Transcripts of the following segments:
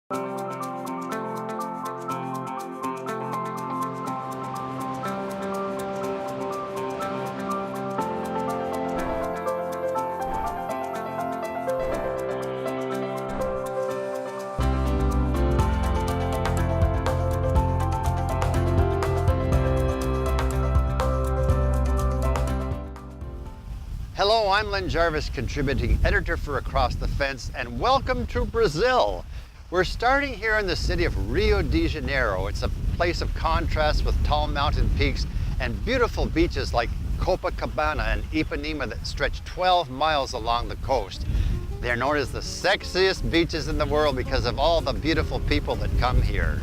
Hello, I'm Len Jarvis, contributing editor for Across the Fence, and welcome to Brazil. We're starting here in the city of Rio de Janeiro. It's a place of contrast with tall mountain peaks and beautiful beaches like Copacabana and Ipanema that stretch 12 miles along the coast. They're known as the sexiest beaches in the world because of all the beautiful people that come here.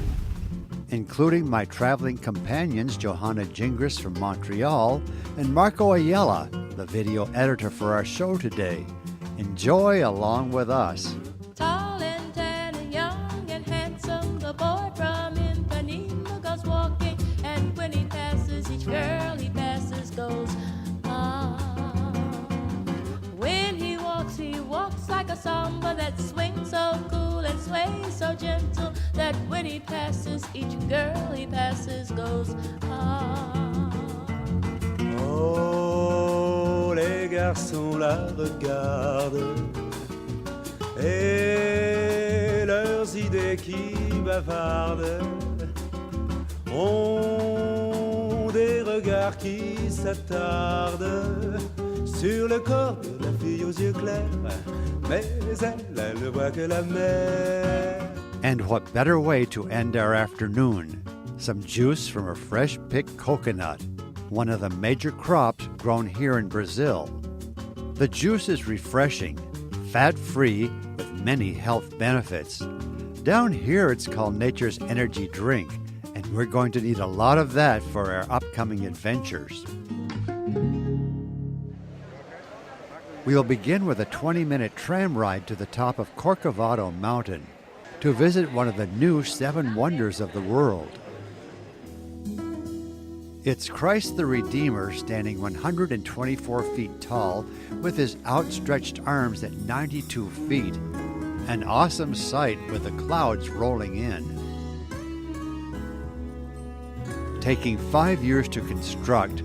Including my traveling companions, Johanna Gingras from Montreal and Marco Ayala, the video editor for our show today. Enjoy along with us. Tall and tan and young and handsome, the boy from Ipanema goes walking, and when he passes, each girl he passes goes, ah. When he walks like a samba that swings so cool and sways so gentle, that when he passes, each girl he passes goes, ah. Oh, les garçons la regardent et leurs idées qui bavardent ont des regards qui s'attardent sur le corps de la fille aux yeux clairs, mais elle ne voit que la mer. And what better way to end our afternoon? Some juice from a fresh-picked coconut, one of the major crops grown here in Brazil. The juice is refreshing, fat-free, with many health benefits. Down here it's called nature's energy drink, and we're going to need a lot of that for our upcoming adventures. We will begin with a 20-minute tram ride to the top of Corcovado Mountain to visit one of the new 7 wonders of the world. It's Christ the Redeemer standing 124 feet tall with his outstretched arms at 92 feet. An awesome sight with the clouds rolling in. Taking 5 years to construct,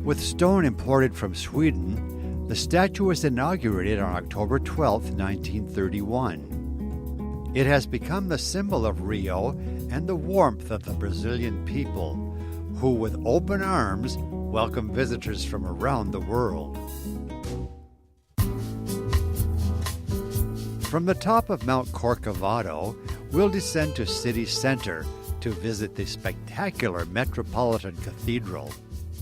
with stone imported from Sweden, the statue was inaugurated on October 12, 1931. It has become the symbol of Rio and the warmth of the Brazilian people, who with open arms welcome visitors from around the world. From the top of Mount Corcovado, we'll descend to city center to visit the spectacular Metropolitan Cathedral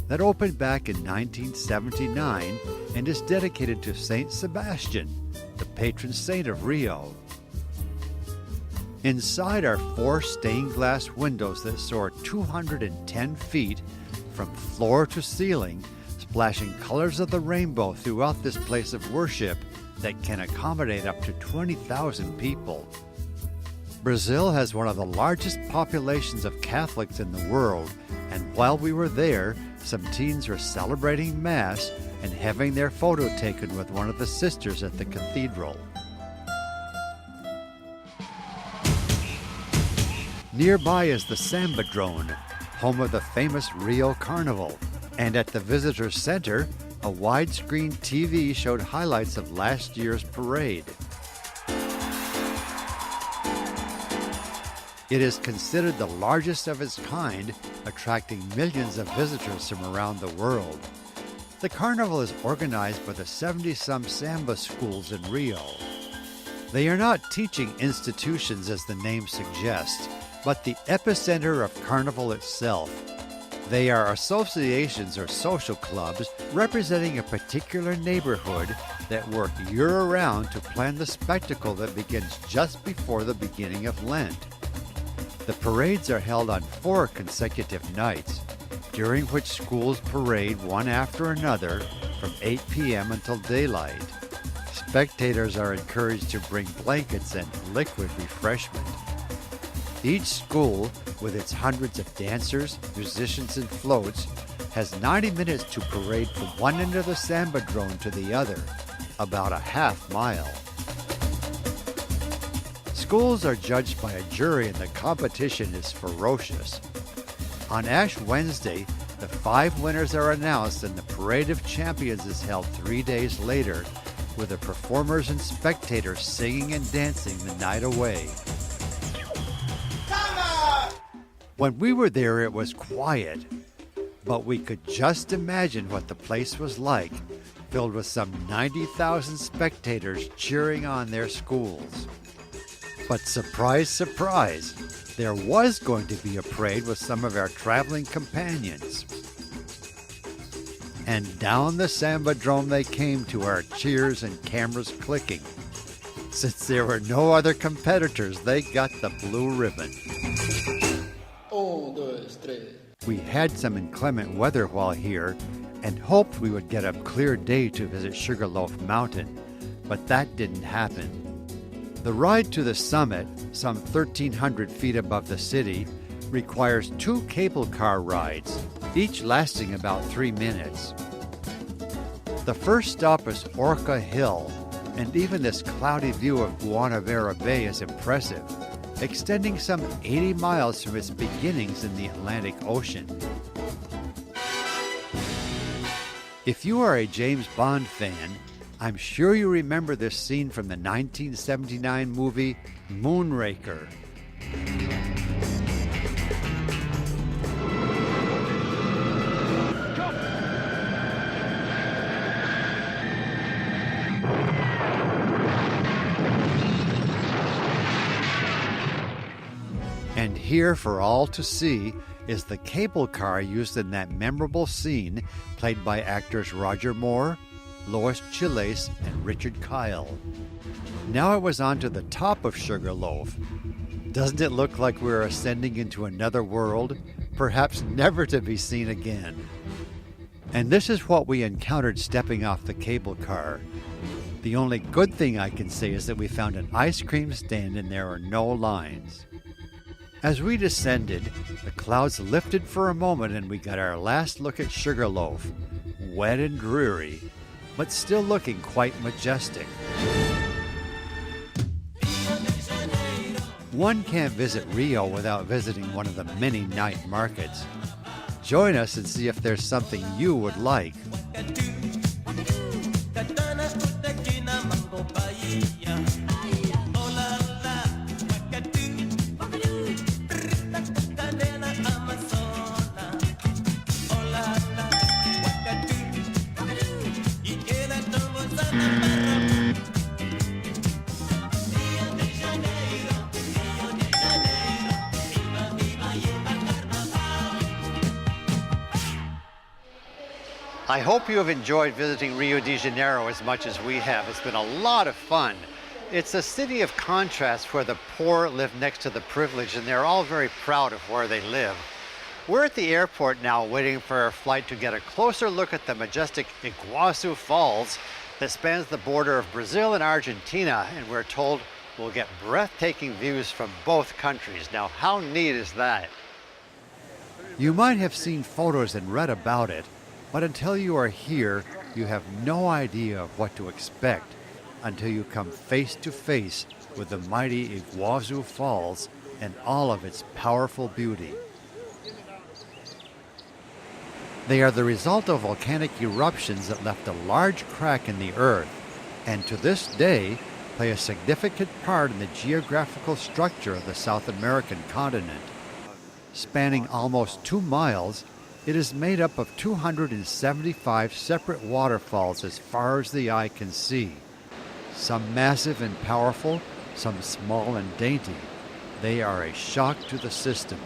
that opened back in 1979 and is dedicated to Saint Sebastian, the patron saint of Rio. Inside are 4 stained glass windows that soar 210 feet from floor to ceiling, splashing colors of the rainbow throughout this place of worship that can accommodate up to 20,000 people. Brazil has one of the largest populations of Catholics in the world, and while we were there, some teens were celebrating Mass and having their photo taken with one of the sisters at the cathedral. Nearby is the Sambadrome, home of the famous Rio Carnival, and at the visitor center, a widescreen TV showed highlights of last year's parade. It is considered the largest of its kind, attracting millions of visitors from around the world. The carnival is organized by the 70-some samba schools in Rio. They are not teaching institutions as the name suggests, but the epicenter of carnival itself. They are associations or social clubs representing a particular neighborhood that work year-round to plan the spectacle that begins just before the beginning of Lent. The parades are held on 4 consecutive nights, during which schools parade one after another from 8 p.m. until daylight. Spectators are encouraged to bring blankets and liquid refreshment. Each school, with its hundreds of dancers, musicians, and floats, has 90 minutes to parade from one end of the Sambadrome to the other, about a half mile. Schools are judged by a jury and the competition is ferocious. On Ash Wednesday, the 5 winners are announced and the Parade of Champions is held 3 days later, with the performers and spectators singing and dancing the night away. When we were there, it was quiet, but we could just imagine what the place was like, filled with some 90,000 spectators cheering on their schools. But surprise, surprise, there was going to be a parade with some of our traveling companions. And down the Sambadrome they came to our cheers and cameras clicking. Since there were no other competitors, they got the blue ribbon. We had some inclement weather while here and hoped we would get a clear day to visit Sugarloaf Mountain, but that didn't happen. The ride to the summit, some 1,300 feet above the city, requires 2 cable car rides, each lasting about 3 minutes. The first stop is Orca Hill, and even this cloudy view of Guanabara Bay is impressive, extending some 80 miles from its beginnings in the Atlantic Ocean. If you are a James Bond fan, I'm sure you remember this scene from the 1979 movie Moonraker. And here for all to see is the cable car used in that memorable scene, played by actors Roger Moore, Lois Chiles, and Richard Kyle. Now it was on to the top of Sugarloaf. Doesn't it look like we're ascending into another world, perhaps never to be seen again? And this is what we encountered stepping off the cable car. The only good thing I can say is that we found an ice cream stand and there are no lines. As we descended, the clouds lifted for a moment and we got our last look at Sugarloaf, wet and dreary, but still looking quite majestic. One can't visit Rio without visiting one of the many night markets. Join us and see if there's something you would like. I hope you have enjoyed visiting Rio de Janeiro as much as we have. It's been a lot of fun. It's a city of contrast where the poor live next to the privileged and they're all very proud of where they live. We're at the airport now waiting for our flight to get a closer look at the majestic Iguazu Falls that spans the border of Brazil and Argentina, and we're told we'll get breathtaking views from both countries. Now, how neat is that? You might have seen photos and read about it, but until you are here, you have no idea of what to expect until you come face to face with the mighty Iguazu Falls and all of its powerful beauty. They are the result of volcanic eruptions that left a large crack in the earth, and to this day play a significant part in the geographical structure of the South American continent. Spanning almost 2 miles, it is made up of 275 separate waterfalls as far as the eye can see. Some massive and powerful, some small and dainty. They are a shock to the system.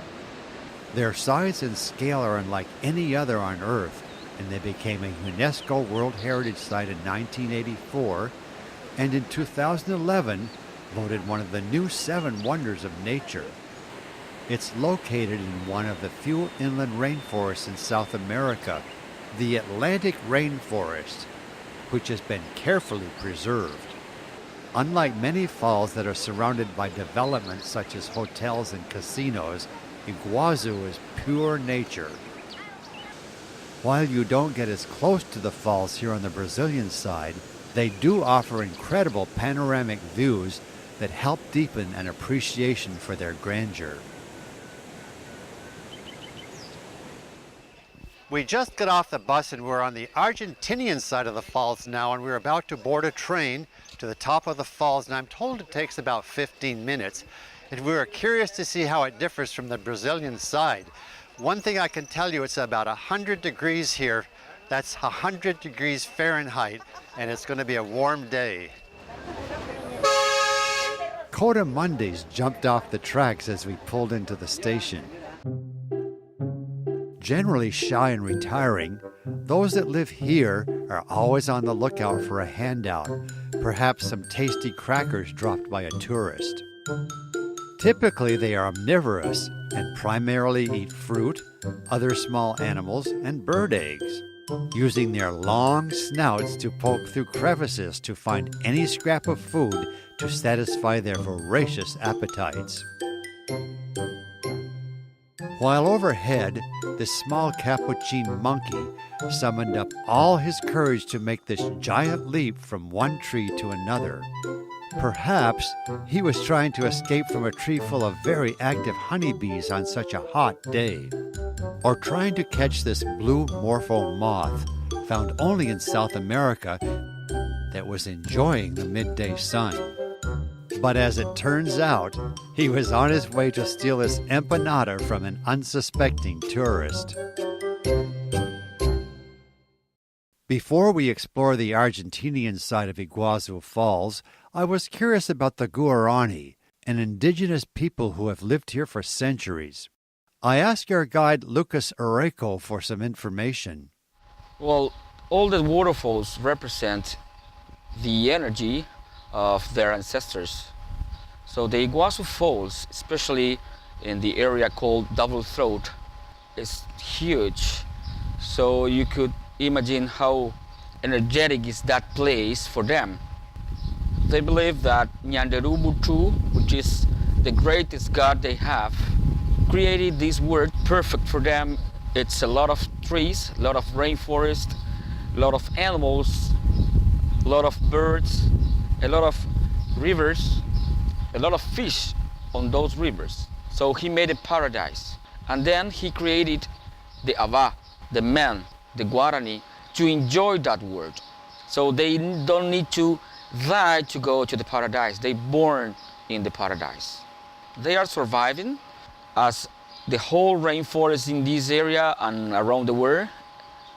Their size and scale are unlike any other on Earth, and they became a UNESCO World Heritage Site in 1984, and in 2011 voted one of the new 7 wonders of nature. It's located in one of the few inland rainforests in South America, the Atlantic rainforest, which has been carefully preserved. Unlike many falls that are surrounded by development such as hotels and casinos, Iguazu is pure nature. While you don't get as close to the falls here on the Brazilian side, they do offer incredible panoramic views that help deepen an appreciation for their grandeur. We just got off the bus and we're on the Argentinian side of the falls now, and we're about to board a train to the top of the falls, and I'm told it takes about 15 minutes. And we were curious to see how it differs from the Brazilian side. One thing I can tell you, it's about 100 degrees here. That's 100 degrees Fahrenheit, and it's going to be a warm day. Coda Mondays jumped off the tracks as we pulled into the station. Generally shy and retiring, those that live here are always on the lookout for a handout, perhaps some tasty crackers dropped by a tourist. Typically, they are omnivorous and primarily eat fruit, other small animals, and bird eggs, using their long snouts to poke through crevices to find any scrap of food to satisfy their voracious appetites. While overhead, the small capuchin monkey summoned up all his courage to make this giant leap from one tree to another. Perhaps he was trying to escape from a tree full of very active honeybees on such a hot day, or trying to catch this blue morpho moth, found only in South America, that was enjoying the midday sun. But as it turns out, he was on his way to steal this empanada from an unsuspecting tourist. Before we explore the Argentinian side of Iguazu Falls, I was curious about the Guarani, an indigenous people who have lived here for centuries. I asked our guide Lucas Areco for some information. Well, all the waterfalls represent the energy of their ancestors. So the Iguazu Falls, especially in the area called Double Throat, is huge. So you could imagine how energetic is that place for them. They believe that Nyanderubutu, which is the greatest god they have, created this world perfect for them. It's a lot of trees, a lot of rainforest, a lot of animals, a lot of birds, a lot of rivers, a lot of fish on those rivers. So he made a paradise. And then he created the Ava, the men, the Guarani, to enjoy that world. So they don't need to die to go to the paradise. They born in the paradise. They are surviving as the whole rainforest in this area and around the world,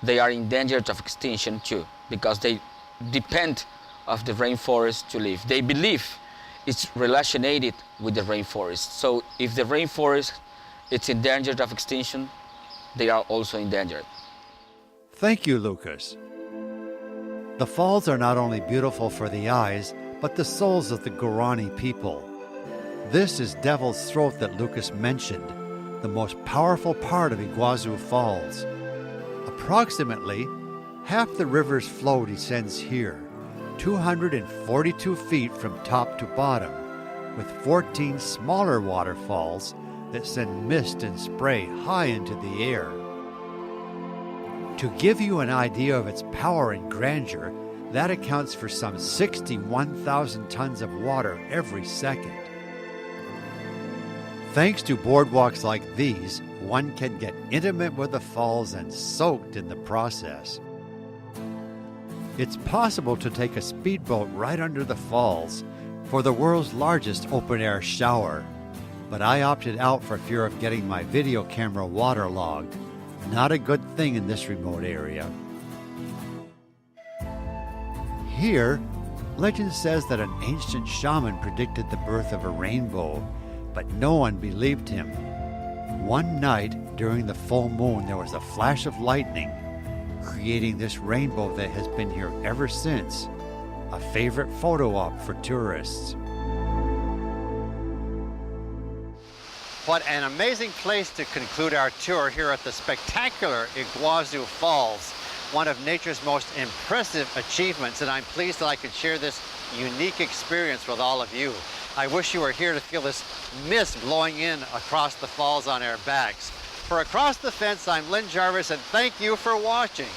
they are in danger of extinction too, because they depend of the rainforest to live. They believe it's related with the rainforest. So if the rainforest is in danger of extinction, they are also endangered. Thank you, Lucas. The falls are not only beautiful for the eyes, but the souls of the Guarani people. This is Devil's Throat that Lucas mentioned, the most powerful part of Iguazu Falls. Approximately half the river's flow descends here, 242 feet from top to bottom, with 14 smaller waterfalls that send mist and spray high into the air. To give you an idea of its power and grandeur, that accounts for some 61,000 tons of water every second. Thanks to boardwalks like these, one can get intimate with the falls and soaked in the process. It's possible to take a speedboat right under the falls for the world's largest open-air shower, but I opted out for fear of getting my video camera waterlogged. Not a good thing in this remote area. Here, legend says that an ancient shaman predicted the birth of a rainbow, but no one believed him. One night, during the full moon, there was a flash of lightning, creating this rainbow that has been here ever since, a favorite photo op for tourists. What an amazing place to conclude our tour here at the spectacular Iguazu Falls, one of nature's most impressive achievements, and I'm pleased that I could share this unique experience with all of you. I wish you were here to feel this mist blowing in across the falls on our backs. For Across the Fence, I'm Lynn Jarvis, and thank you for watching.